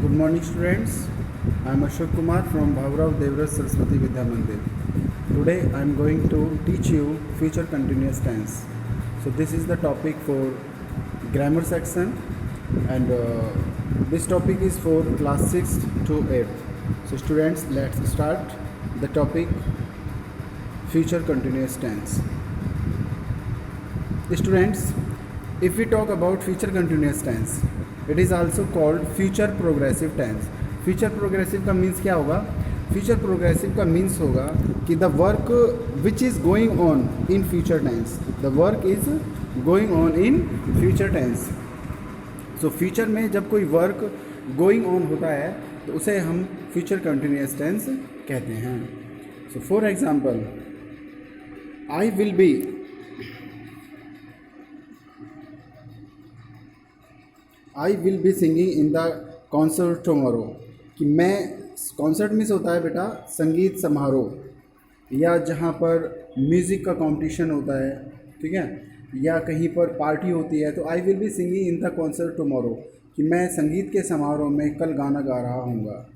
Good morning, students. I am Ashok Kumar from Bhavrav Devraj Saraswati Vidya Mandir. Today I am going to teach you future continuous tense. So this is the topic for grammar section, and this topic is for class 6 to 8. So students, let's start the topic future continuous tense. Students, if we talk about future continuous tense, it is also called future progressive tense. Future progressive का means क्या होगा? Future progressive का means होगा कि the work which is going on in future tense, the work is going on in future tense. So future में जब कोई work going on होता है तो उसे हम फ्यूचर कंटिन्यूस टेंस कहते हैं. So for example, I will be singing in the concert tomorrow. कि मैं, कॉन्सर्ट मीन्स होता है बेटा संगीत समारोह, या जहाँ पर म्यूज़िक का कंपटीशन होता है, ठीक है, या कहीं पर पार्टी होती है. तो I will be singing in the concert tomorrow, कि मैं संगीत के समारोह में कल गाना गा रहा हूँगा.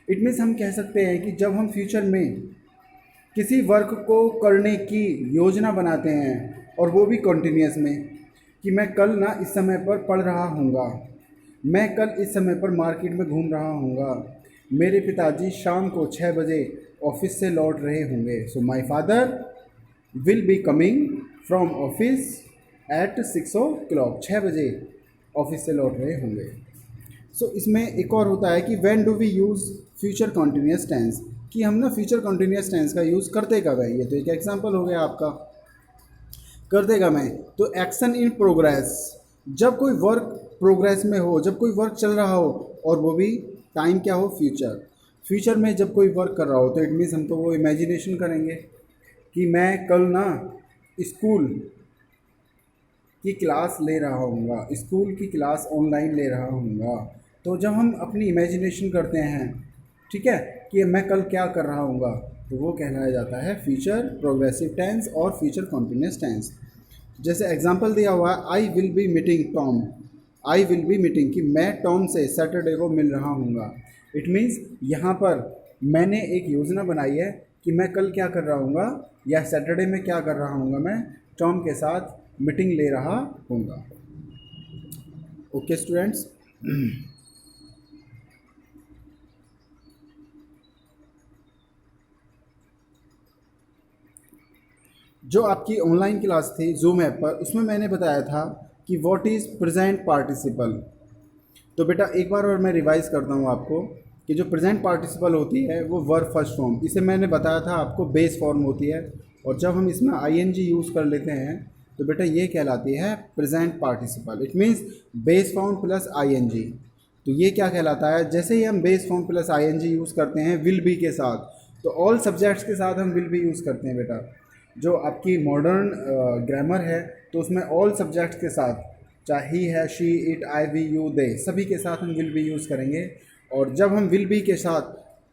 इट मीन्स हम कह सकते हैं कि जब हम फ्यूचर में किसी वर्क को करने की योजना बनाते हैं, और वो भी कॉन्टीन्यूस में, कि मैं कल ना इस समय पर पढ़ रहा हूँगा, मैं कल इस समय पर मार्केट में घूम रहा हूँगा, मेरे पिताजी शाम को 6 बजे ऑफिस से लौट रहे होंगे. So my father will be coming from office at 6 o'clock, 6 बजे ऑफिस से लौट रहे होंगे. सो इसमें एक और होता है कि when do we use future continuous tense, कि हम ना फ्यूचर कॉन्टीन्यूस टेंस का यूज़ करते कब है. ये तो एक एग्जांपल हो गया आपका, कर देगा मैं. तो एक्शन इन प्रोग्रेस, जब कोई वर्क प्रोग्रेस में हो, जब कोई वर्क चल रहा हो, और वो भी टाइम क्या हो, फ्यूचर. फ्यूचर में जब कोई वर्क कर रहा हो तो इट मीन्स हम तो वो इमेजिनेशन करेंगे कि मैं कल ना स्कूल की क्लास ले रहा हूँगा, स्कूल की क्लास ऑनलाइन ले रहा हूँगा. तो जब हम अपनी इमेजिनेशन करते हैं, ठीक है, कि मैं कल क्या कर रहा हूँगा, तो वो कहलाया जाता है फ्यूचर प्रोग्रेसिव टेंस और फ्यूचर कॉन्टिन्यूस टेंस. जैसे एग्जांपल दिया हुआ है, I will be meeting Tom, I will be meeting, कि मैं टॉम से सैटरडे को मिल रहा हूँगा. इट मीन्स यहाँ पर मैंने एक योजना बनाई है कि मैं कल क्या कर रहा हूँगा, या सैटरडे में क्या कर रहा हूँगा, मैं टॉम के साथ मीटिंग ले रहा हूँगा. ओके स्टूडेंट्स, जो आपकी ऑनलाइन क्लास थी जूम ऐप पर, उसमें मैंने बताया था कि व्हाट इज़ प्रेजेंट पार्टिसिपल. तो बेटा एक बार और मैं रिवाइज़ करता हूँ आपको कि जो प्रेजेंट पार्टिसिपल होती है वो वर्ब फर्स्ट फॉर्म, इसे मैंने बताया था आपको बेस फॉर्म होती है, और जब हम इसमें आईएनजी यूज़ कर लेते हैं तो बेटा ये कहलाती है present participle. It means base form plus ING. तो ये क्या कहलाता है, जैसे ही हम base form plus ING use करते हैं विल बी के साथ, तो ऑल सब्जेक्ट्स के साथ हम विल बी यूज़ करते हैं बेटा. जो आपकी मॉडर्न ग्रामर है तो उसमें ऑल सब्जेक्ट्स के साथ, चाहे ही है, she, it, I, we, you, they, सभी के साथ हम विल बी यूज़ करेंगे. और जब हम विल बी के साथ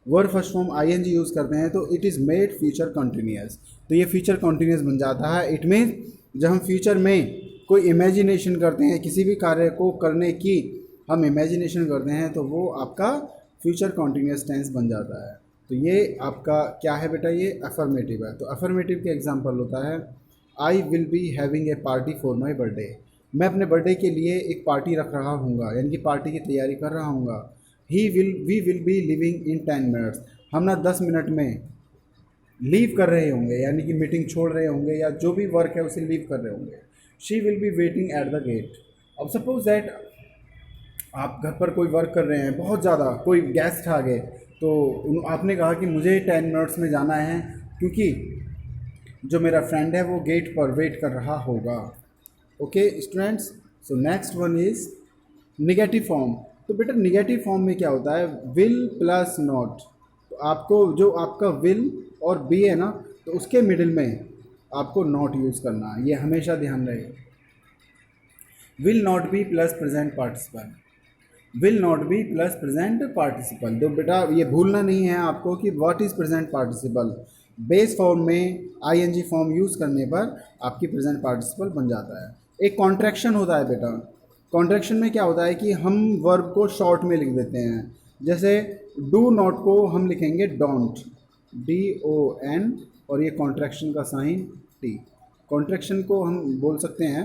verb first form ING use करते हैं तो it is made future continuous. तो ये फ्यूचर कंटिन्यूअस बन जाता है. इट मीन्स जब हम फ्यूचर में कोई इमेजिनेशन करते हैं, किसी भी कार्य को करने की हम इमेजिनेशन करते हैं, तो वो आपका फ्यूचर कंटिन्यूअस टेंस बन जाता है. तो ये आपका क्या है बेटा, ये अफर्मेटिव है. तो अफर्मेटिव के एग्जांपल होता है, I will be having a party for my birthday, मैं अपने बर्थडे के लिए एक पार्टी रख रहा हूँगा, यानी कि पार्टी की तैयारी कर रहा हूँगा. We will be leaving in 10 minutes, हम ना 10 मिनट में लीव कर रहे होंगे, यानी कि मीटिंग छोड़ रहे होंगे या जो भी वर्क है उसे लीव कर रहे होंगे. She will be waiting at the gate. अब सपोज दैट आप घर पर कोई वर्क कर रहे हैं, बहुत ज़्यादा कोई गेस्ट आ गए, तो आपने कहा कि मुझे 10 मिनट्स में जाना है क्योंकि जो मेरा फ्रेंड है वो गेट पर वेट कर रहा होगा. Okay students, so next one is negative form. तो बेटा निगेटिव फॉर्म में क्या होता है, विल प्लस नॉट. तो आपको जो आपका विल और बी है ना, तो उसके मिडिल में आपको नॉट यूज़ करना है, ये हमेशा ध्यान रहे. Will not B plus present participle, will not B plus present participle. तो बेटा ये भूलना नहीं है आपको कि what is present participle. Base form में आईएनजी फॉर्म यूज़ करने पर आपकी प्रेजेंट पार्टिसिपल बन जाता है. एक कॉन्ट्रैक्शन होता है बेटा, कॉन्ट्रैक्शन में क्या होता है कि हम वर्ब को शॉर्ट में लिख देते हैं. जैसे डू नॉट को हम लिखेंगे डोंट, DON, और ये कॉन्ट्रैक्शन का साइन T। कॉन्ट्रैक्शन को हम बोल सकते हैं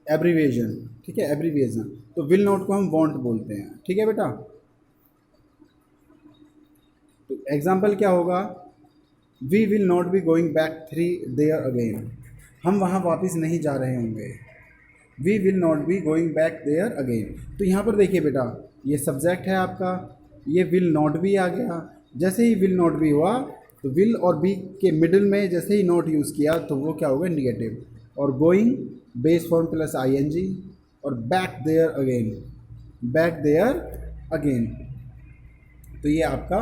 एब्रीविएशन, ठीक है, एब्रीविएशन। तो विल नॉट को हम वॉन्ट बोलते हैं, ठीक है बेटा। तो एग्जाम्पल क्या होगा, we will not be going back there again, हम वहाँ वापस नहीं जा रहे होंगे। We will not be going back there again. तो यहाँ पर देखिए बेटा, ये सब्जेक्ट है आपका, ये विल नॉट बी आ गया। जैसे ही विल नॉट बी हुआ तो विल और बी के मिडिल में जैसे ही नॉट यूज़ किया तो वो क्या होगा, निगेटिव। और going base form plus ING, और back there again, back there again. तो ये आपका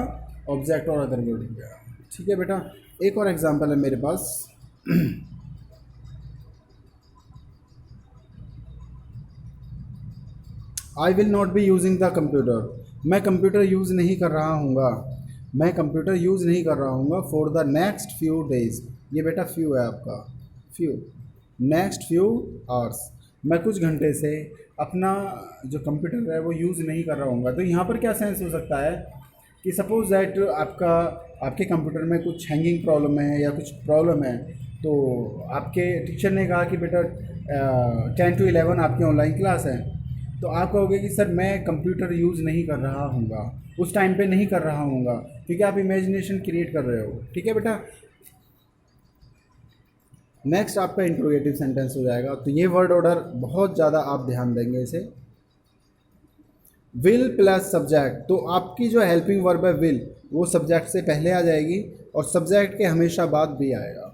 ऑब्जेक्ट और अदर वर्ड हो गया, ठीक है बेटा। एक और एग्जांपल है मेरे पास I will not be using the computer, मैं कंप्यूटर यूज़ नहीं कर रहा हूँगा, मैं कंप्यूटर यूज़ नहीं कर रहा हूँगा for the next few days. ये बेटा फ्यू है आपका, फ्यू, नेक्स्ट फ्यू आवर्स, मैं कुछ घंटे से अपना जो कंप्यूटर है वो यूज़ नहीं कर रहा हूँगा। तो यहाँ पर क्या सेंस हो सकता है कि सपोज दैट आपके कंप्यूटर में कुछ हैंगिंग प्रॉब्लम है या कुछ प्रॉब्लम है, तो आपके टीचर ने कहा कि बेटा 10 to 11 आपकी ऑनलाइन क्लास है, तो आप कहोगे कि सर मैं कंप्यूटर यूज़ नहीं कर रहा हूँगा, उस टाइम पे नहीं कर रहा हूँगा, क्योंकि आप इमेजिनेशन क्रिएट कर रहे हो, ठीक है बेटा। नेक्स्ट आपका इंट्रोगेटिव सेंटेंस हो जाएगा। तो ये वर्ड ऑर्डर बहुत ज़्यादा आप ध्यान देंगे इसे। विल प्लस सब्जेक्ट, तो आपकी जो हेल्पिंग वर्ब है विल, वो सब्जेक्ट से पहले आ जाएगी और सब्जेक्ट के हमेशा बाद भी आएगा।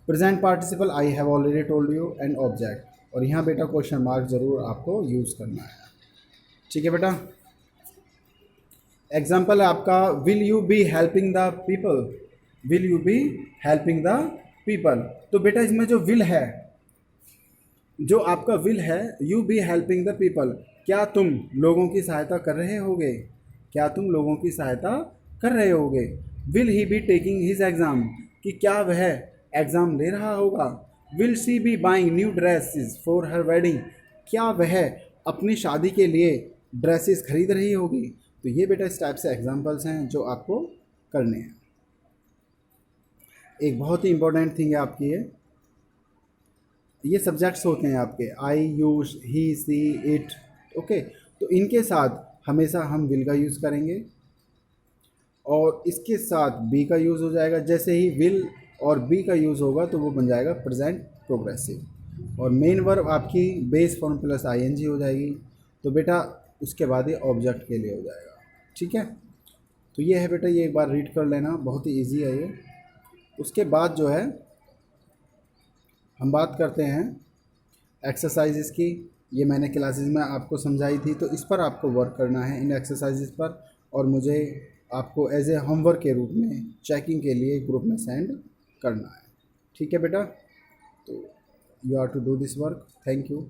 Present participle I have already told you, and object, और यहाँ बेटा क्वेश्चन मार्क ज़रूर आपको यूज़ करना है, ठीक है बेटा। एग्जाम्पल है आपका, will you be helping the people, will you be helping the people. तो बेटा इसमें जो विल है, जो आपका विल है, you be helping the people, क्या तुम लोगों की सहायता कर रहे होगे, क्या तुम लोगों की सहायता कर रहे होगे। Will he be taking his exam, कि क्या वह एग्ज़ाम ले रहा होगा। Will she be buying new dresses for her wedding, क्या वह अपनी शादी के लिए ड्रेसेस खरीद रही होगी। तो ये बेटा इस टाइप से एग्जाम्पल्स हैं जो आपको करने हैं। एक बहुत ही इंपॉर्टेंट थिंग है आपकी ये सब्जेक्ट्स होते हैं आपके, I, you, he, she, it, okay. तो इनके साथ हमेशा हम विल का यूज़ करेंगे और इसके साथ बी का यूज़ हो जाएगा। जैसे ही विल और बी का यूज़ होगा तो वो बन जाएगा प्रेजेंट प्रोग्रेसिव, और मेन वर्ब आपकी बेस फॉर्म प्लस ING हो जाएगी। तो बेटा उसके बाद ये ऑब्जेक्ट के लिए हो जाएगा, ठीक है। तो ये है बेटा, ये एक बार रीड कर लेना, बहुत ही ईजी है ये। उसके बाद जो है हम बात करते हैं एक्सरसाइजेस की। ये मैंने क्लासेस में आपको समझाई थी, तो इस पर आपको वर्क करना है, इन एक्सरसाइजेस पर, और मुझे आपको एज ए होमवर्क के रूप में चेकिंग के लिए ग्रुप में सेंड करना है, ठीक है बेटा। तो you are to do this work. Thank you.